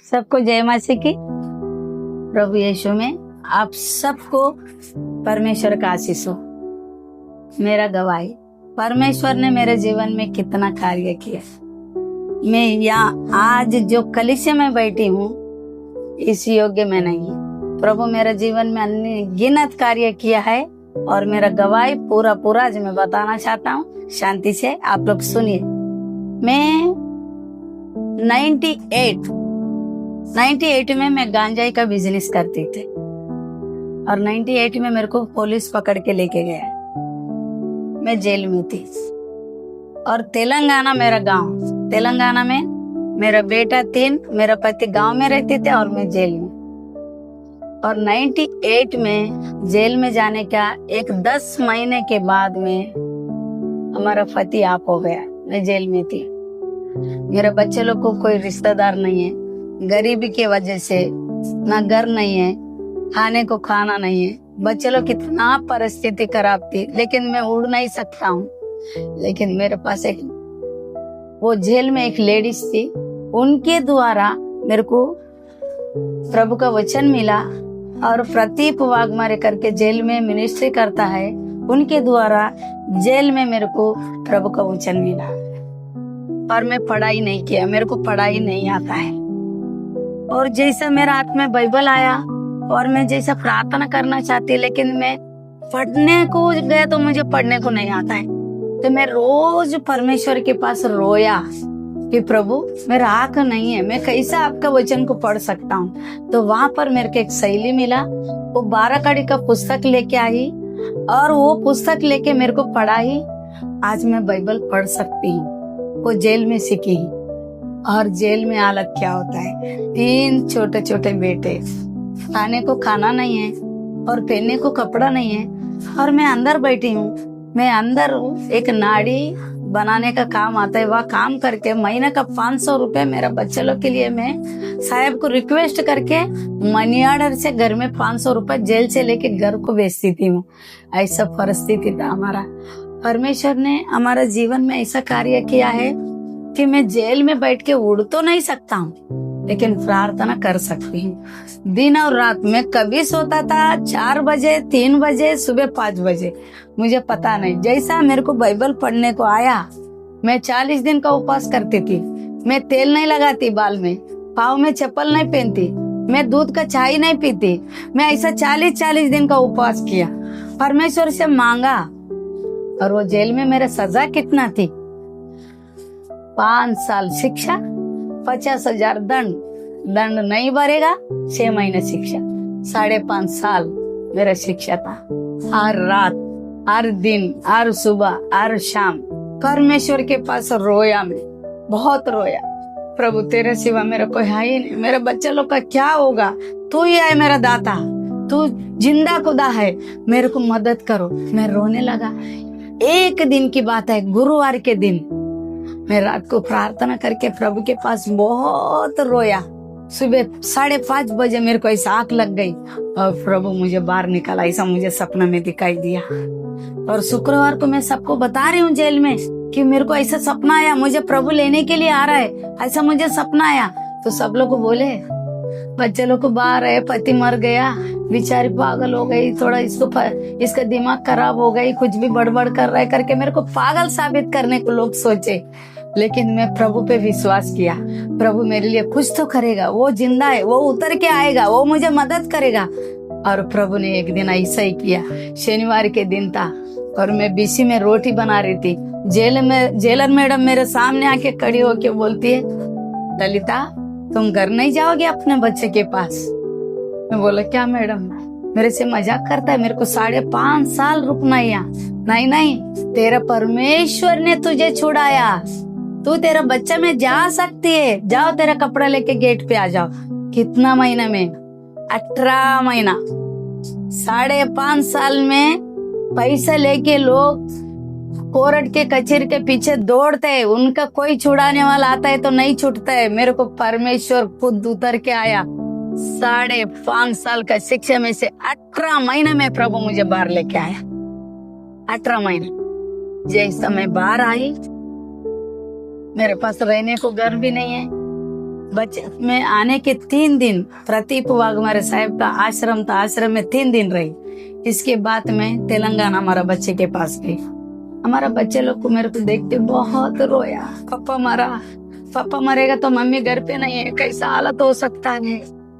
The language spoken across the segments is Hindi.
सबको जय मसीह की। प्रभु यीशु में आप सबको परमेश्वर का आशीष हो। मेरा गवाही, परमेश्वर ने मेरे जीवन में कितना कार्य किया। मैं यहाँ आज जो कलीसिया में बैठी हूँ इस योग्य में नहीं है। प्रभु मेरे जीवन में अनगिनत कार्य किया है और मेरा गवाही पूरा आज मैं बताना चाहता हूँ। शांति से आप लोग सुनिए। मैं 98 में मैं गांजाई का बिजनेस करती थी और 98 में मेरे को पुलिस पकड़ के लेके गया। मैं जेल में थी और तेलंगाना मेरा गांव। तेलंगाना में मेरा बेटा 3, मेरा पति गांव में रहते थे और मैं जेल में। और 98 में जेल में जाने का 10 महीने के बाद में हमारा पति आप हो गया। मैं जेल में थी। मेरे बच्चे लोग को कोई रिश्तेदार नहीं है। गरीबी की वजह से ना घर नहीं है, खाने को खाना नहीं है। बच्चे लोग कितना परिस्थिति खराब थी, लेकिन मैं उड़ नहीं सकता हूँ। लेकिन मेरे पास वो जेल में एक लेडीज थी, उनके द्वारा मेरे को प्रभु का वचन मिला। और प्रदीप वाघमारे करके जेल में मिनिस्ट्री करता है, उनके द्वारा जेल में मेरे को प्रभु का वचन मिला। और मैं पढ़ाई नहीं किया, मेरे को पढ़ाई नहीं आता है। और जैसा मेरा हाथ में बाइबल आया और मैं जैसा प्रार्थना करना चाहती, लेकिन मैं पढ़ने को गया तो मुझे पढ़ने को नहीं आता है। तो मैं रोज परमेश्वर के पास रोया कि प्रभु मेरा आँख नहीं है, मैं कैसा आपका वचन को पढ़ सकता हूँ। तो वहां पर मेरे को एक सहेली मिला, वो 12 कड़ी का पुस्तक लेके आई और वो पुस्तक लेके मेरे को पढ़ाई। आज मैं बाइबल पढ़ सकती हूँ। वो जेल में सीखी। और जेल में हालत क्या होता है, 3 छोटे बेटे, खाने को खाना नहीं है और पहनने को कपड़ा नहीं है। और मैं अंदर बैठी हूँ। मैं अंदर एक नाड़ी बनाने का काम आता है, वह काम करके महीने का 500 रुपए मेरा बच्चे लोग के लिए मैं साहब को रिक्वेस्ट करके मनी ऑर्डर से घर में 500 रुपए जेल से लेके घर को भेजती थी हूँ। ऐसा परिस्थिति था हमारा। परमेश्वर ने हमारा जीवन में ऐसा कार्य किया है कि मैं जेल में बैठ के उड़ तो नहीं सकता हूँ, लेकिन प्रार्थना कर सकती हूँ। दिन और रात में कभी सोता था 4 बजे, 3 बजे, सुबह 5 बजे, मुझे पता नहीं। जैसा मेरे को बाइबल पढ़ने को आया, मैं 40 दिन का उपवास करती थी। मैं तेल नहीं लगाती बाल में, पाँव में चप्पल नहीं पहनती, मैं दूध का चाय नहीं पीती। मैं ऐसा 40 दिन का उपवास किया, परमेश्वर से मांगा। और वो जेल में मेरा सजा कितना थी, 5 साल शिक्षा, 50,000 दंड नहीं भरेगा, 6 महीने शिक्षा, 5.5 साल मेरा शिक्षा था। हर रात, हर दिन, हर सुबह, हर शाम परमेश्वर के पास रोया। मैं बहुत रोया, प्रभु तेरे सिवा मेरा कोई है ही नहीं। मेरे बच्चे लोग का क्या होगा, तू ही है मेरा दाता, तू जिंदा खुदा है, मेरे को मदद करो। मैं रोने लगा। एक दिन की बात है, गुरुवार के दिन मैं रात को प्रार्थना करके प्रभु के पास बहुत रोया। सुबह 5:30 बजे मेरे को ऐसा आँख लग गई और प्रभु मुझे बाहर निकाला। ऐसा मुझे सपना में दिखाई दिया। और शुक्रवार को मैं सबको बता रही हूँ जेल में कि मेरे को ऐसा सपना आया, मुझे प्रभु लेने के लिए आ रहा है, ऐसा मुझे सपना आया। तो सब लोग बोले बच्चे लोग को बाहर है, पति मर गया, बेचारी पागल हो गई, थोड़ा इसका दिमाग खराब हो गई, कुछ भी बड़बड़ कर रहा है करके मेरे को पागल साबित करने को लोग सोचे। लेकिन मैं प्रभु पे विश्वास किया, प्रभु मेरे लिए कुछ तो करेगा, वो जिंदा है, वो उतर के आएगा, वो मुझे मदद करेगा। और प्रभु ने एक दिन ऐसा ही किया। शनिवार के दिन था और मैं बीसी में रोटी बना रही थी। जेलर मैडम मेरे सामने आके खड़ी होके बोलती है, ललिता तुम घर नहीं जाओगे अपने बच्चे के पास? मैं बोला क्या मैडम, मेरे से मजाक करता है, मेरे को 5.5 साल रुकना है यहाँ। नहीं, तेरा परमेश्वर ने तुझे छुड़ाया, तू तेरा बच्चा में जा सकती है, जाओ तेरा कपड़ा लेके गेट पे आ जाओ। कितना महीना में? 18 महीना। 5.5 साल में पैसा लेके लोग कोर्ट के कचहरी के पीछे दौड़ते हैं, उनका कोई छुड़ाने वाला आता है तो नहीं छूटता है। मेरे को परमेश्वर खुद उतर के आया। 5.5 साल का शिक्षा में से 18 महीने में प्रभु मुझे बाहर लेके आया। 18 महीने। जैसा मैं बाहर आई, मेरे पास रहने को घर भी नहीं है, बच्चे में आने के 3 दिन प्रतीप वाघमारे साहब का आश्रम था, आश्रम में 3 दिन रही। इसके बाद में तेलंगाना हमारा बच्चे के पास गई। हमारा बच्चे लोग को मेरे को देख के बहुत रोया, पापा मरा, पापा मरेगा तो मम्मी घर पे नहीं है, कैसा हालत हो सकता है।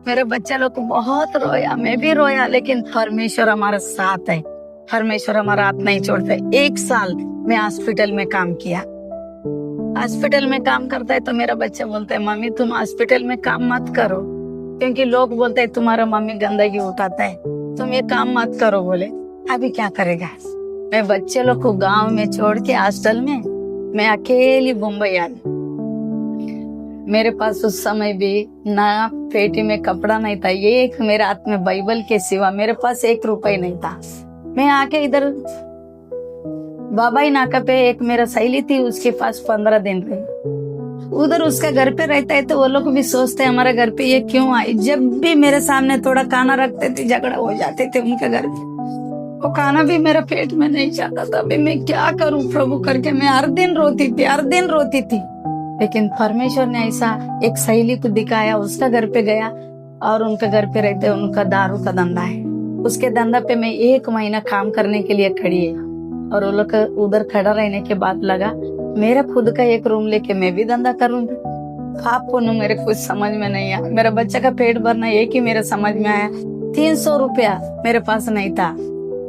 मेरे बच्चे लोग को बहुत रोया, मैं भी रोया, लेकिन परमेश्वर हमारा साथ है, परमेश्वर हमारा हाथ नहीं छोड़ते। 1 साल मैं हॉस्पिटल में काम किया। हॉस्पिटल में काम करता है तो मेरा बच्चा बोलता है मम्मी तुम हॉस्पिटल में काम मत करो, क्योंकि लोग बोलते है तुम्हारा मम्मी गंदगी उठाता है, तुम ये काम मत करो। बोले अभी क्या करेगा। मैं बच्चे लोग को गांव में छोड़ के हॉस्टल में मैं अकेली मुंबई आ गई। मेरे पास उस समय भी ना पेटी में कपड़ा नहीं था, ये एक मेरे हाथ में बाइबल के सिवा मेरे पास 1 रुपए नहीं था। मैं आके इधर बाबाई नाका पे एक मेरा सहेली थी, उसके पास 15 दिन रही। उधर उसका घर पे रहता है तो वो लोग भी सोचते हैं हमारे घर पे ये क्यों आई। जब भी मेरे सामने थोड़ा खाना रखते थे झगड़ा हो जाते थे उनके घर पे। वो खाना भी मेरे पेट में नहीं जाता था। अभी मैं क्या करूं प्रभु करके मैं हर दिन रोती थी, हर दिन रोती थी। लेकिन परमेश्वर ने ऐसा एक सहेली को दिखाया, उसका घर पे गया और उनका घर पे रहते उनका दारू का धंधा है। उसके धंधा पे मैं 1 महीना काम करने के लिए खड़ी है और वो लोग उधर खड़ा रहने के बाद लगा मेरा खुद का एक रूम लेके मैं भी धंधा करूंगी। आपको न मेरे कुछ समझ में नहीं आया। मेरा बच्चा का पेट भरना एक ही मेरे समझ में आया। 300 रुपया मेरे पास नहीं था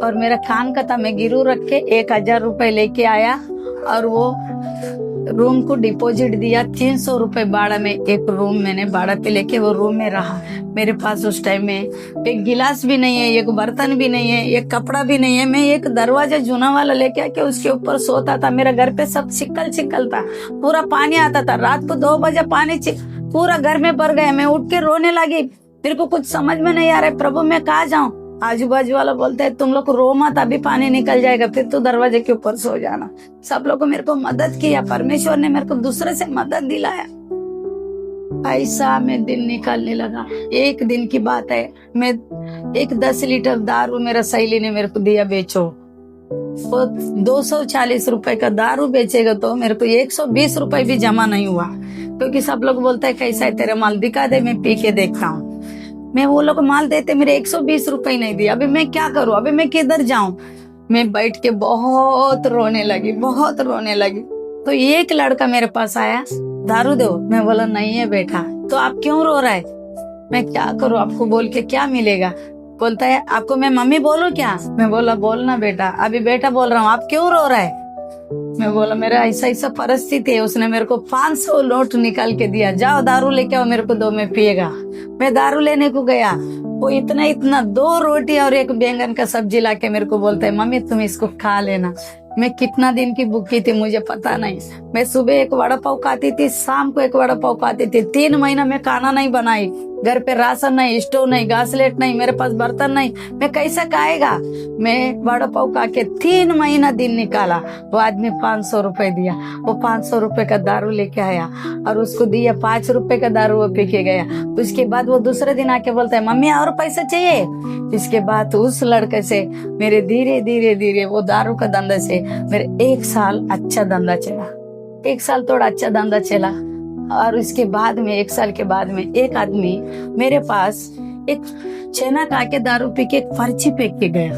और मेरा खान का था। मैं गिरू रख के 1000 रुपए लेके आया और वो रूम को डिपॉजिट दिया। 300 रुपए भाड़ा में एक रूम मैंने भाड़ा पे लेके वो रूम में रहा। मेरे पास उस टाइम में एक गिलास भी नहीं है, एक बर्तन भी नहीं है, एक कपड़ा भी नहीं है। मैं एक दरवाजा जूना वाला लेके आके उसके ऊपर सोता था। मेरा घर पे सब चिक्कल था, पूरा पानी आता था। रात को 2 बजे पानी पूरा घर में भर गया। मैं उठ के रोने लगी, मेरे को कुछ समझ में नहीं आ रहा है प्रभु मैं कहाँ जाऊं। आजू बाजू वाला बोलते है तुम लोग रो मत, अभी पानी निकल जाएगा, फिर तो दरवाजे के ऊपर सो जाना। सब लोगों मेरे को मदद किया, परमेश्वर ने मेरे को दूसरे से मदद दिलाया। ऐसा मैं दिन निकालने लगा। एक दिन की बात है, मैं एक 10 लीटर दारू मेरा सहेली ने मेरे को दिया, बेचो। वो 240 रुपए का दारू बेचेगा तो मेरे को 120 रुपए भी जमा नहीं हुआ, क्योंकि सब लोग बोलते है कैसा है तेरा माल, दिखा दे मैं पी के देखता हूँ। मैं वो लोग माल देते, मेरे 120 रुपए नहीं दिए। अभी मैं क्या करूं, अभी मैं किधर जाऊं। मैं बैठ के बहुत रोने लगी, बहुत रोने लगी। तो एक लड़का मेरे पास आया, दारू दो। मैं बोला नहीं है बेटा। तो आप क्यों रो रहा है। मैं क्या करूं, आपको बोल के क्या मिलेगा। बोलता है आपको मैं मम्मी बोलूं क्या। मैं बोला बोलना बेटा। अभी बेटा बोल रहा हूँ, आप क्यों रो रहा है। मैं बोला मेरा ऐसा परिस्थिति है। उसने मेरे को 500 नोट निकाल के दिया, जाओ दारू लेके आओ मेरे को दो, मैं पिएगा। मैं दारू लेने को गया, वो इतना 2 रोटी और एक बैंगन का सब्जी लाके मेरे को बोलता है मम्मी तुम इसको खा लेना। मैं कितना दिन की भूखी थी मुझे पता नहीं। मैं सुबह एक वड़ा पाव खाती थी, शाम को एक वड़ा पाव खाती थी। 3 महीना मैं खाना नहीं बनाई, घर पे राशन नहीं, स्टोव नहीं, गैसलेट नहीं, मेरे पास बर्तन नहीं, मैं कैसा खाएगा। मैं वड़ा पाव खा के 3 महीना दिन निकाला। वो आदमी 500 रुपए दिया, वो 500 रुपए का दारू लेके आया और उसको दिया 5 रुपए का दारू, वो पी के गया। उसके बाद वो दूसरे दिन आके बोलता है मम्मी और पैसा चाहिए। इसके बाद उस लड़के से मेरे धीरे धीरे वो दारू का धंधा से मेरे 1 साल अच्छा धंधा चला। 1 साल थोड़ा अच्छा धंधा चला और उसके बाद में 1 साल के बाद में एक आदमी मेरे पास एक छेना खा के दारू पी के एक पर्ची फेंक के गया।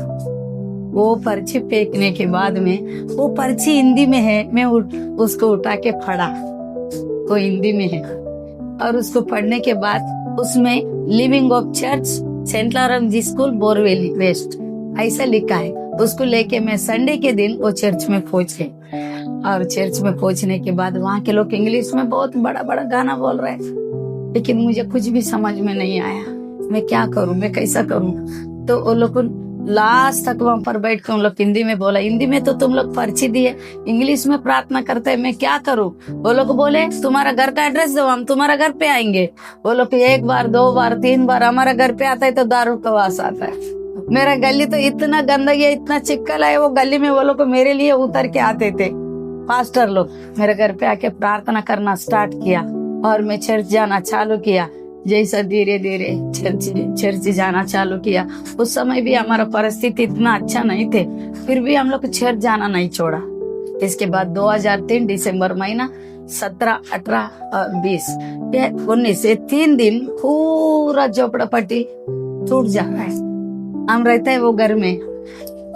वो पर्ची फेंकने के बाद में वो पर्ची हिंदी में है, मैं उसको उठा के पढ़ा, वो हिंदी में है। और उसको पढ़ने के बाद उसमें living of church saint Lawrence school Borivali west ऐसा लिखा है। उसको लेके मैं संडे के दिन वो चर्च में पहुंच गई और चर्च में पहुंचने के बाद वहाँ के लोग इंग्लिश में बहुत बड़ा गाना बोल रहे हैं, लेकिन मुझे कुछ भी समझ में नहीं आया। मैं क्या करूं, मैं कैसा करूं। तो वो लोग लास्ट तक वहां पर बैठ के उन लोग हिंदी में बोला, हिंदी में तो तुम लोग पर्ची दिए, इंग्लिश में प्रार्थना करते हैं, मैं क्या करूं। वो लोग बोले तुम्हारा घर का एड्रेस दो, हम तुम्हारा घर पे आएंगे। वो लोग 1 बार 2 बार 3 बार हमारा घर पे आता है तो दारू का वास आता है। मेरा गली तो इतना गंदगी है, इतना चिक्कल है। वो गली में वो लोग मेरे लिए उतर के आते थे। पास्टर लोग मेरे घर पे आके प्रार्थना करना स्टार्ट किया और मैं चर्च जाना चालू किया। जैसा धीरे धीरे चर्च जाना चालू किया, उस समय भी हमारा परिस्थिति इतना अच्छा नहीं थे, फिर भी हम लोग चर्च जाना नहीं छोड़ा। इसके बाद 2003 दिसंबर महीना 17, 18 और 20, ये 19, ये 3 दिन पूरा झोपड़पट्टी टूट जा रहा है। हम रहते हैं वो घर में,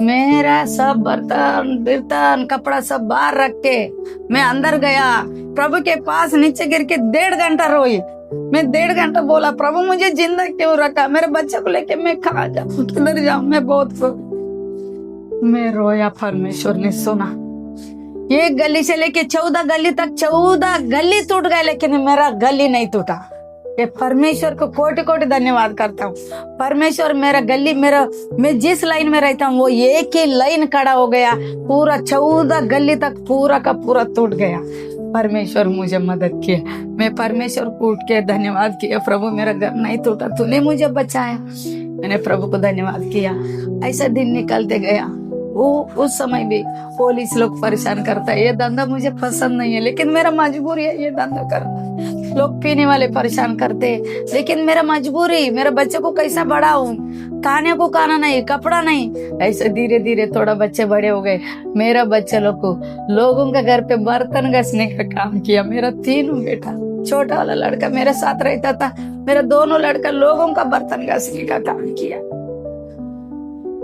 मेरा सब बर्तन बिर्तन कपड़ा सब बाहर रख के मैं अंदर गया, प्रभु के पास नीचे गिर के 1.5 घंटा रोई। मैं 1.5 घंटा बोला, प्रभु मुझे जिंदा क्यों रखा, मेरे बच्चे को लेके मैं कहाँ जाऊँ, किधर जाऊँ, मैं बहुत मैं रोया। परमेश्वर ने सुना। एक गली से लेके 14 गली तक 14 गली टूट गए, लेकिन मेरा गली नहीं टूटा। ये परमेश्वर को कोटि कोटि धन्यवाद करता हूँ। परमेश्वर मेरा गली, मेरा मैं जिस लाइन में रहता हूँ वो एक ही लाइन खड़ा हो गया, पूरा 14 गली तक पूरा का पूरा टूट गया। परमेश्वर मुझे मदद किया। मैं परमेश्वर को उठ के धन्यवाद किया, प्रभु मेरा घर नहीं टूटा, तूने मुझे बचाया। मैंने प्रभु को धन्यवाद किया। ऐसा दिन निकलते गया। वो उस समय भी पुलिस लोग परेशान करता है, ये धंधा मुझे पसंद नहीं है, लेकिन मेरा मजबूरी है ये धंधा करना। लोग पीने वाले परेशान करते, लेकिन मेरा मजबूरी, मेरे बच्चे को कैसा बढ़ाऊं, खाने को खाना नहीं, कपड़ा नहीं। ऐसे धीरे धीरे थोड़ा बच्चे बड़े हो गए। मेरा बच्चे लोग को लोगों के घर पे बर्तन घसने का काम किया। मेरा 3 बेटा, छोटा वाला लड़का मेरे साथ रहता था, मेरा दोनों लड़का लोगों का बर्तन घसने का काम किया।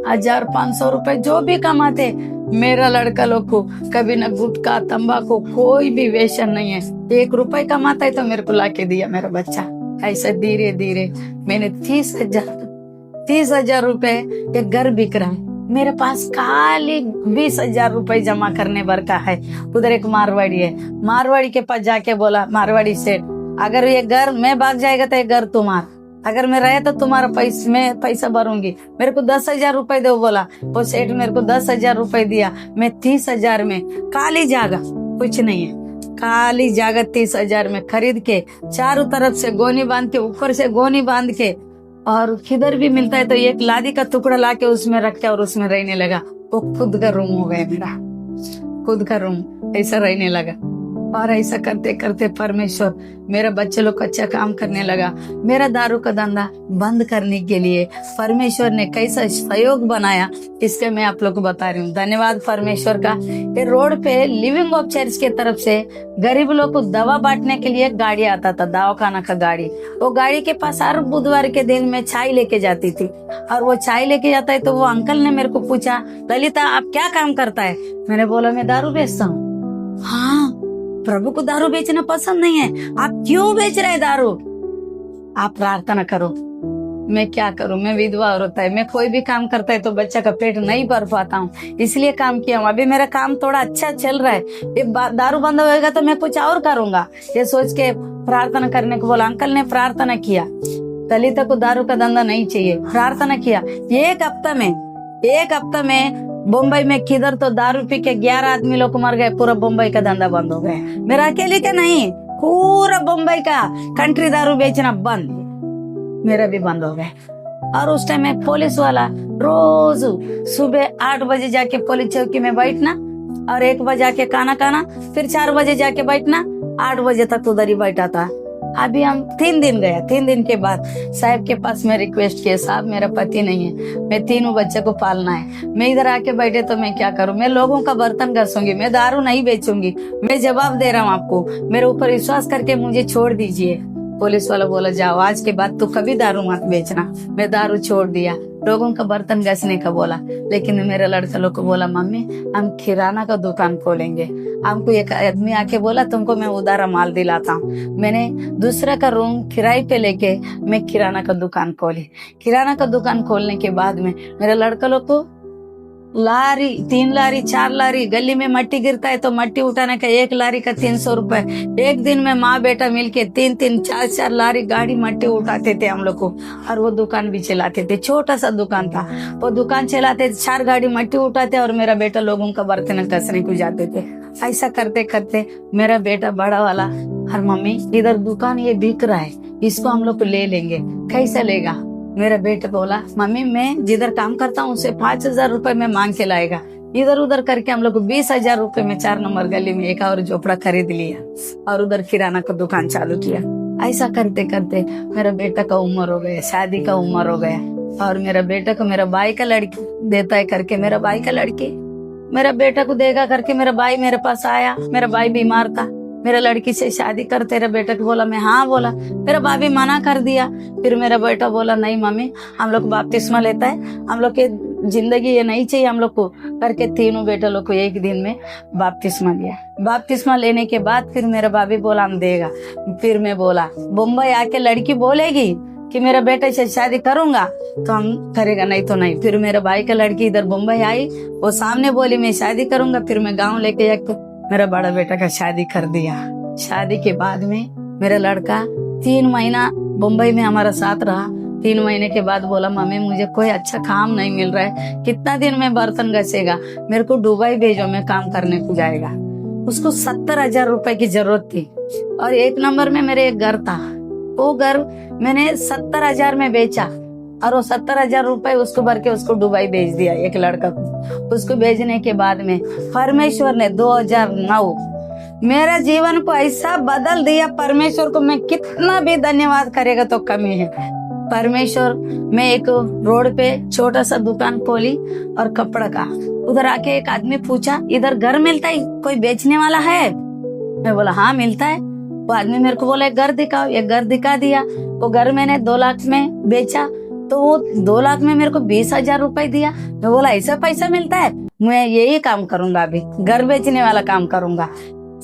1500 रुपए जो भी कमाते, मेरा लड़का लोग को कभी न गुटखा तंबाकू कोई भी वेशन नहीं है। 1 रुपए कमाता है तो मेरे को लाके दिया मेरा बच्चा। ऐसे धीरे धीरे मैंने 30,000 रुपए के घर बिक रहा है। मेरे पास खाली 20,000 रुपए जमा करने भर का है। उधर एक मारवाड़ी है, मारवाड़ी के पास जाके बोला, मारवाड़ी सेठ, अगर ये घर मैं भाग जाएगा तो ये घर तुम्हारा, अगर मैं रहे तो तुम्हारा मैं पैसा भरूंगी, मेरे को 10,000 रुपए दो। बोला वो सेठ, मेरे को 10,000 रुपए दिया। मैं 30,000 में खाली जगह, कुछ नहीं है, खाली जगह 30,000 में खरीद के चारों तरफ से गोनी बांध के, ऊपर से गोनी बांध के, और किधर भी मिलता है तो एक लादी का टुकड़ा लाके उसमें रख के और उसमें रहने लगा। वो खुद का रूम हो गया, मेरा खुद का रूम, ऐसा रहने लगा। और ऐसा करते करते परमेश्वर मेरा बच्चे लोग अच्छा काम करने लगा। मेरा दारू का धंधा बंद करने के लिए परमेश्वर ने कैसा सहयोग बनाया, इसके मैं आप लोग को बता रही हूँ। धन्यवाद परमेश्वर का। ये रोड पे लिविंग ऑफ चर्च के तरफ से गरीब लोग को दवा बांटने के लिए गाड़ी आता था, दवाखाना का गाड़ी। वो गाड़ी के पास हर बुधवार के दिन मैं चाय लेके जाती थी, और वो चाय लेके जाता है तो वो अंकल ने मेरे को पूछा, ललिता आप क्या काम करता है? मैंने बोला मैं दारू बेचता हूँ। हाँ, प्रभु को दारू बेचना पसंद नहीं है, आप क्यों बेच रहे हैं दारू? आप प्रार्थना करो। मैं क्या करूं, मैं विधवा औरत है, मैं कोई भी काम करता है तो बच्चा का पेट नहीं भर पाता हूँ, इसलिए काम किया हूँ। अभी मेरा काम थोड़ा अच्छा चल रहा है, ये दारू बंद होएगा तो मैं कुछ और करूंगा, ये सोच के प्रार्थना करने को बोला। अंकल ने प्रार्थना किया, ललिता को दारू का धंधा नहीं चाहिए, प्रार्थना किया। एक हफ्ता में बम्बई में किधर तो दारू पी के 11 आदमी लोग मर गए, पूरा बम्बई का धंधा बंद हो गया। मेरा अकेले का नहीं, पूरा बम्बई का कंट्री दारू बेचना बंद, मेरा भी बंद हो गया। और उस टाइम में पुलिस वाला रोज सुबह 8 बजे जाके पुलिस चौकी में बैठना, और 1 बजे जाके खाना खाना, फिर 4 बजे जाके बैठना, 8 बजे तक उधर ही बैठा था। अभी हम 3 दिन गया, 3 दिन के बाद साहब के पास मैं रिक्वेस्ट किया, साहब मेरा पति नहीं है, मैं 3 बच्चे को पालना है, मैं इधर आके बैठे तो मैं क्या करूं? मैं लोगों का बर्तन घसूंगी, मैं दारू नहीं बेचूंगी, मैं जवाब दे रहा हूं आपको, मेरे ऊपर विश्वास करके मुझे छोड़ दीजिए। पुलिस वाला बोला जाओ, आज के बाद तू कभी दारू मत बेचना। मैं दारू छोड़ दिया, लोगों का बर्तन घसने का बोला। लेकिन मेरे लड़का लोग को बोला, मम्मी हम किराना का दुकान खोलेंगे। हमको एक आदमी आके बोला तुमको मैं उधार माल दिलाता हूँ। मैंने दूसरा का रूम किराए पे लेके मैं किराना का दुकान खोली। किराना का दुकान खोलने के बाद में मेरे लड़का लोग को लारी, 3 लारी 4 लारी, गली में मट्टी गिरता है तो मट्टी उठाने का 1 लारी का 300 रुपए। एक दिन में माँ बेटा मिलके 3-3 4-4 लारी गाड़ी मट्टी उठाते थे हम लोग को, और वो दुकान भी चलाते थे। छोटा सा दुकान था, वो दुकान चलाते, 4 गाड़ी मट्टी उठाते और मेरा बेटा लोगों का बर्तन कसने को जाते थे। ऐसा करते करते मेरा बेटा बड़ा वाला, हर मम्मी इधर दुकान ये बिक रहा है, इसको हम लोग ले लेंगे, कैसा लेगा? मेरा बेटा बोला, मम्मी मैं जिधर काम करता हूँ उससे 5,000 रुपए में मांग के लाएगा। इधर उधर करके हम लोग 20,000 रुपए में 4 नंबर गली में एक और झोपड़ा खरीद लिया, और उधर किराना का दुकान चालू किया। ऐसा करते करते मेरा बेटा का उम्र हो गया, शादी का उम्र हो गया, और मेरा बेटा को मेरा भाई का लड़की देता है करके, मेरा भाई का लड़की मेरा बेटा को देगा करके मेरा भाई मेरे पास आया। मेरा भाई बीमार था, मेरा लड़की से शादी कर तेरे बेटे को बोला। मैं हाँ बोला। मेरा भाभी मना कर दिया। फिर मेरा बेटा बोला नहीं मम्मी, हम लोग बपतिस्मा लेता है, हम लोग के जिंदगी ये नहीं चाहिए हम लोग को, करके तीनों बेटा लोग को एक दिन में बपतिस्मा लिया। बपतिस्मा लेने के बाद फिर मेरा भाभी बोला हम देगा। फिर मैं बोला मुंबई आके लड़की बोलेगी कि मेरा बेटे से शादी करूंगा तो हम करेगा, नहीं तो नहीं। फिर मेरा भाई का लड़की इधर मुंबई आई, वो सामने बोली मैं शादी करूंगा। फिर मैं गाँव लेके एक मेरा बड़ा बेटा का शादी कर दिया। शादी के बाद में मेरा लड़का 3 महीना मुंबई में हमारा साथ रहा। 3 महीने के बाद बोला मम्मी मुझे कोई अच्छा काम नहीं मिल रहा है, कितना दिन में बर्तन घसेगा, मेरे को दुबई भेजो, मैं काम करने को जाएगा। उसको 70,000 रुपए की जरूरत थी और 1 नंबर में मेरे एक घर था। वो घर मैंने 70,000 में बेचा और वो 70,000 रुपए उसको भर के उसको दुबई भेज दिया एक लड़का को। उसको भेजने के बाद में परमेश्वर ने 2009 मेरा जीवन को ऐसा बदल दिया। परमेश्वर को मैं कितना भी धन्यवाद करेगा तो कमी है। परमेश्वर, मैं एक रोड पे छोटा सा दुकान खोली और कपड़ा का, उधर आके एक आदमी पूछा इधर घर मिलता है, कोई बेचने वाला है? मैं बोला हाँ मिलता है। वो आदमी मेरे को बोला एक घर दिखाओ। एक घर दिखा दिया। वो घर मैंने 2 लाख में बेचा, तो वो 2 लाख में मेरे को 20,000 रुपए दिया। मैं बोला ऐसा पैसा मिलता है, मैं यही काम करूंगा, अभी घर बेचने वाला काम करूंगा।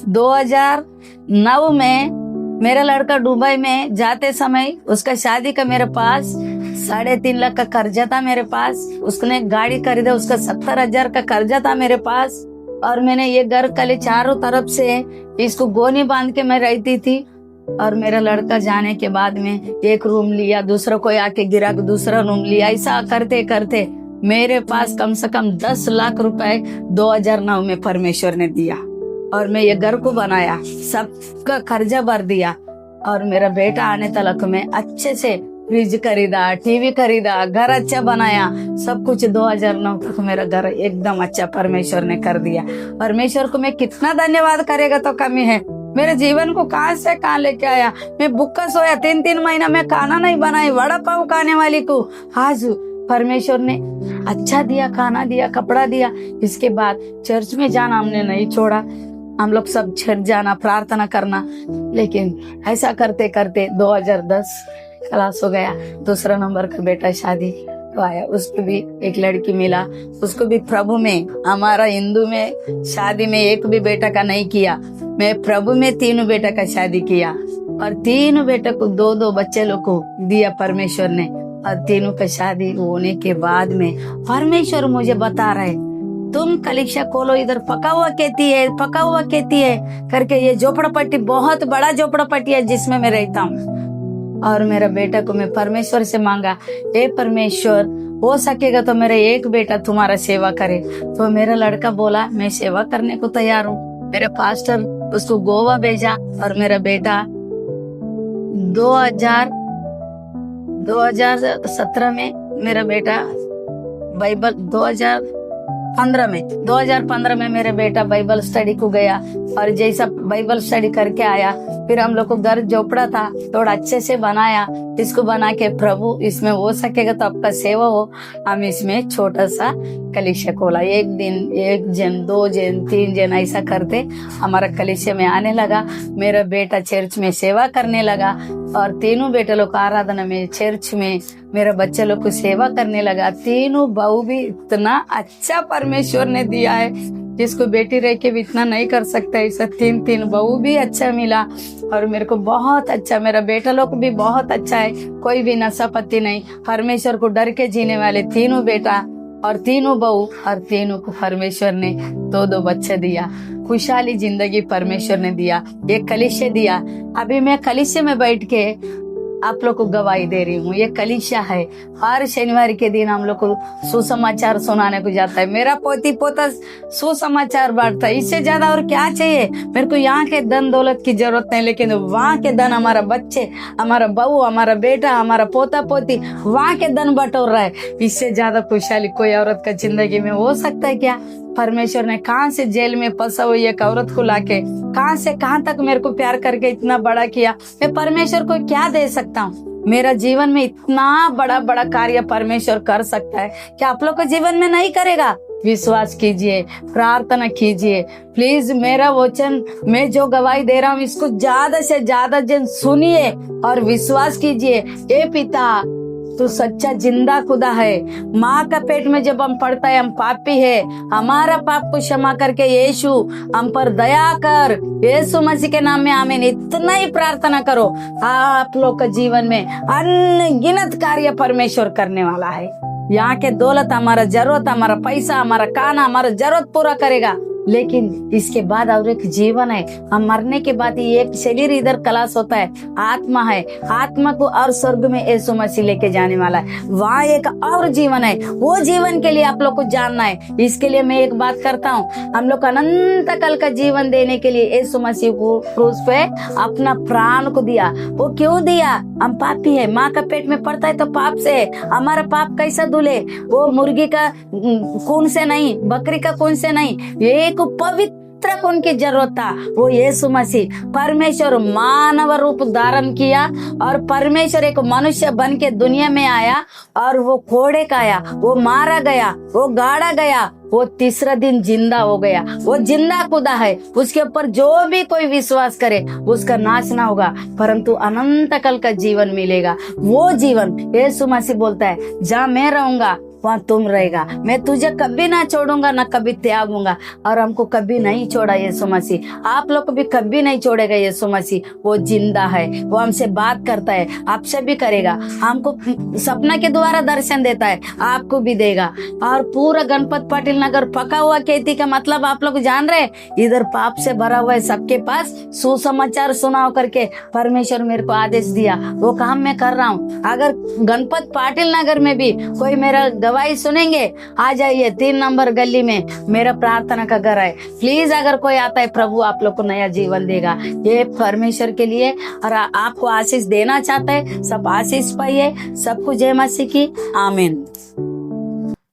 2009 में मेरा लड़का दुबई में जाते समय उसका शादी का मेरे पास 3.5 लाख का कर्जा था मेरे पास। उसने गाड़ी खरीदा, उसका 70,000 का कर्जा था मेरे पास। और मैंने ये घर कल चारों तरफ से इसको गोनी बांध के मैं रहती थी। और मेरा लड़का जाने के बाद में एक रूम लिया, दूसरा कोई आके गिरा, दूसरा रूम लिया। ऐसा करते करते मेरे पास कम से कम 10 लाख रुपए 2009 में परमेश्वर ने दिया और मैं ये घर को बनाया, सबका कर्जा भर दिया। और मेरा बेटा आने तक में अच्छे से फ्रिज खरीदा, टीवी खरीदा, घर अच्छा बनाया, सब कुछ 2009 तक मेरा घर एकदम अच्छा परमेश्वर ने कर दिया। परमेश्वर को मैं कितना धन्यवाद करेगा तो कमी है। मेरे जीवन को कहाँ से कहाँ लेके आया। मैं भूखा सोया 3 महीना में खाना नहीं बनाई, वड़ा पाव खाने वाली को आज परमेश्वर ने अच्छा दिया, खाना दिया, कपड़ा दिया। इसके बाद चर्च में जाना हमने नहीं छोड़ा, हम लोग सब चर्च जाना, प्रार्थना करना। लेकिन ऐसा करते करते 2010 क्लास हो गया। दूसरा नंबर का बेटा शादी तो आया, उसको भी एक लड़की मिला, उसको भी प्रभु में, हमारा हिंदू में शादी में एक भी बेटा का नहीं किया, मैं प्रभु में 3 बेटा का शादी किया और 3 बेटा को 2-2 बच्चे लोग को दिया परमेश्वर ने। और 3 का शादी होने के बाद में परमेश्वर मुझे बता रहे तुम कलीसिया खोलो, इधर पका हुआ कहती है, पका हुआ कहती है करके। ये झोपड़पट्टी बहुत बड़ा झोपड़पट्टी है जिसमें मैं रहता हूँ। और मेरा बेटा को मैं परमेश्वर से मांगा, हे परमेश्वर हो सकेगा तो मेरा एक बेटा तुम्हारा सेवा करे। तो मेरा लड़का बोला मैं सेवा करने को तैयार हूँ। मेरे पास्टर उसको गोवा भेजा और मेरा बेटा 2017 में मेरा बेटा बाइबल 2015 में मेरा बेटा बाइबल स्टडी को गया और जैसा बाइबल स्टडी करके आया, फिर हम लोग को घर झोपड़ा था थोड़ा अच्छे से बनाया। इसको बना के प्रभु इसमें हो सकेगा तो आपका सेवा हो, हम इसमें छोटा सा कलीसिया खोला। एक दिन 1 जन 2 जन 3 जन ऐसा करते हमारा कलीसिया में आने लगा। मेरा बेटा चर्च में सेवा करने लगा और 3 बेटे लोग आराधना में, चर्च में मेरा बच्चे लोग को सेवा करने लगा। 3 बहू भी इतना अच्छा परमेश्वर ने दिया है, जिसको बेटी रह के भी इतना नहीं कर सकता। ऐसा 3 बहू भी अच्छा मिला और मेरे को बहुत अच्छा, मेरा बेटा लोग भी बहुत अच्छा है, कोई भी नशा पत्ती नहीं, परमेश्वर को डर के जीने वाले 3 बेटा और 3 बहू और 3 को परमेश्वर ने 2-2 बच्चे दिया। खुशहाली जिंदगी परमेश्वर ने दिया, एक कलीसिया दिया। अभी मैं कलीसिया में बैठ के आप लोग को गवाही दे रही हूँ। ये कलीसिया है, हर शनिवार के दिन हम लोग को सुसमाचार सुनाने को जाता है। मेरा पोती पोता सुसमाचार बांटता है, इससे ज्यादा और क्या चाहिए मेरे को। यहाँ के धन दौलत की जरूरत नहीं, लेकिन वहाँ के धन, हमारा बच्चे, हमारा बहू, हमारा बेटा, हमारा पोता पोती, वहाँ के धन बटोर रहा है। इससे ज्यादा खुशहाली कोई औरत का जिंदगी में हो सकता है क्या? परमेश्वर ने कहाँ से जेल में फंसा हुई एक औरत को लाके कहाँ से कहाँ तक मेरे को प्यार करके इतना बड़ा किया। मैं परमेश्वर को क्या दे सकता हूँ? मेरा जीवन में इतना बड़ा बड़ा कार्य परमेश्वर कर सकता है, क्या आप लोग के जीवन में नहीं करेगा? विश्वास कीजिए, प्रार्थना कीजिए। प्लीज मेरा वचन, मैं जो गवाही दे रहा हूँ, इसको ज्यादा से ज्यादा जन सुनिए और विश्वास कीजिए। ए पिता, तू सच्चा जिंदा खुदा है। माँ का पेट में जब हम पड़ता है, हम पापी है, हमारा पाप को क्षमा करके यीशु हम पर दया कर। यीशु मसीह के नाम में आमीन। इतना ही प्रार्थना करो। आप लोग का जीवन में अनगिनत कार्य परमेश्वर करने वाला है। यहाँ के दौलत, हमारा जरूरत, हमारा पैसा, हमारा खाना, हमारा जरूरत पूरा करेगा। लेकिन इसके बाद और एक जीवन है। हम मरने के बाद ये एक शरीर इधर कलाश होता है, आत्मा है। आत्मा को और स्वर्ग में यीशु मसीह लेके जाने वाला है। वहाँ एक और जीवन है। वो जीवन के लिए आप लोग को जानना है। इसके लिए मैं एक बात करता हूँ, हम लोग अनंत काल का जीवन देने के लिए यीशु मसीह को क्रूस पे अपना प्राण को दिया। वो क्यों दिया? हम पापी है, माँ का पेट में पड़ता है तो पाप से है। हमारा पाप कैसा धुले? वो मुर्गी का खून से नहीं, बकरी का खून से नहीं, एक पवित्र खून की जरूरत था। वो यीशु मसीह परमेश्वर मानव रूप धारण किया और परमेश्वर एक मनुष्य बन के दुनिया में आया और वो कोड़े का आया, वो मारा गया, वो गाड़ा गया, वो तीसरा दिन जिंदा हो गया। वो जिंदा खुदा है। उसके ऊपर जो भी कोई विश्वास करे उसका नाश ना होगा, परंतु अनंत काल का जीवन मिलेगा। वो जीवन यीशु मसीह बोलता है, जहाँ मैं रहूंगा वहाँ तुम रहेगा। मैं तुझे कभी ना छोड़ूंगा, ना कभी त्यागूंगा। और हमको कभी नहीं छोड़ा यीशु मसीह, आप लोग को भी कभी नहीं छोड़ेगा यीशु मसीह। वो जिंदा है, वो हमसे बात करता है, आपसे भी करेगा। हमको सपना के द्वारा दर्शन देता है, आपको भी देगा। और पूरा गणपत पाटिल नगर पका हुआ खेती का मतलब आप लोग जान रहे, इधर पाप से भरा हुआ है, सबके पास सुसमाचार सुनाओ करके परमेश्वर मेरे को आदेश दिया। वो काम मैं कर रहा हूँ। अगर गणपत पाटिल नगर में भी कोई मेरा गवाही सुनेंगे, आ जाइए 3 नंबर गली में मेरा प्रार्थना का घर है। प्लीज अगर कोई आता है, प्रभु आप लोग को नया जीवन देगा। ये परमेश्वर के लिए और आपको आशीष देना चाहता है। सब आशीष पाइए। सबको जय मसीह की आमीन।